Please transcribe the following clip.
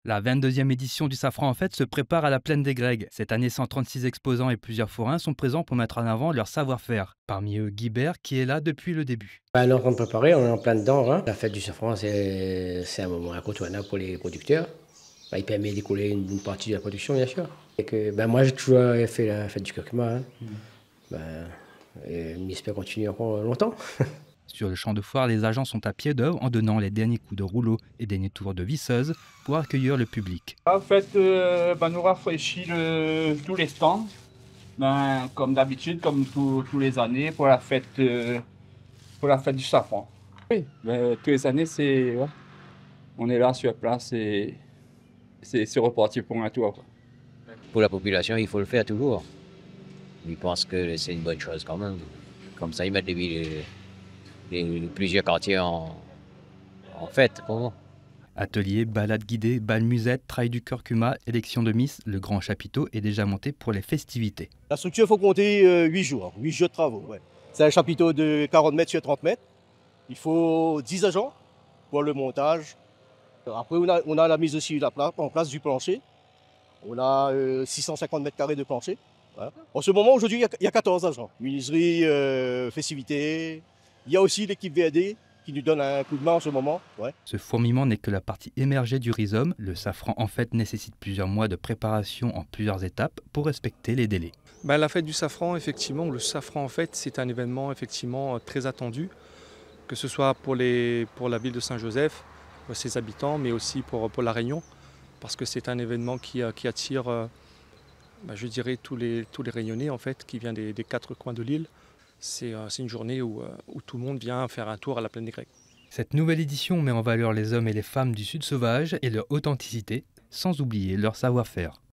La 22e édition du Safran en Fête se prépare à la Plaine des Grègues. Cette année, 136 exposants et plusieurs forains sont présents pour mettre en avant leur savoir-faire. Parmi eux, Guibert, qui est là depuis le début. On est en train de préparer, on est en plein dedans, hein. La fête du safran, c'est un moment incontournable pour les producteurs. Il permet d'écouler une partie de la production, bien sûr. Moi, j'ai toujours fait la fête du curcuma, hein. On espère continuer encore longtemps. Sur le champ de foire, les agents sont à pied d'œuvre en donnant les derniers coups de rouleau et derniers tours de visseuse pour accueillir le public. En fait, nous rafraîchit tous les stands, comme d'habitude, comme tous les années, pour la fête du safran. Oui, tous les années, ouais, on est là sur place et c'est reparti pour un tour, quoi. Pour la population, il faut le faire toujours. Ils pensent que c'est une bonne chose quand même. Comme ça, ils mettent plusieurs quartiers en fête. Ateliers, balades guidées, bal musette, trail du curcuma, élection de Miss, le grand chapiteau est déjà monté pour les festivités. La structure, il faut compter 8 jours, 8 jours de travaux. Ouais. C'est un chapiteau de 40 mètres sur 30 mètres. Il faut 10 agents pour le montage. Après, on a la mise aussi en place du plancher. On a 650 mètres carrés de plancher. Voilà. En ce moment, aujourd'hui, il y a 14 agents. Menuiserie, festivités. Il y a aussi l'équipe VAD qui nous donne un coup de main en ce moment. Ouais. Ce fourmillement n'est que la partie émergée du rhizome. Le safran en fait nécessite plusieurs mois de préparation en plusieurs étapes pour respecter les délais. La fête du safran, effectivement, le safran en fait, c'est un événement effectivement très attendu, que ce soit pour la ville de Saint-Joseph, pour ses habitants, mais aussi pour La Réunion, parce que c'est un événement qui attire, je dirais, tous les Réunionnais en fait, qui viennent des 4 coins de l'île. C'est une journée où tout le monde vient faire un tour à la Plaine des Grègues. Cette nouvelle édition met en valeur les hommes et les femmes du Sud sauvage et leur authenticité, sans oublier leur savoir-faire.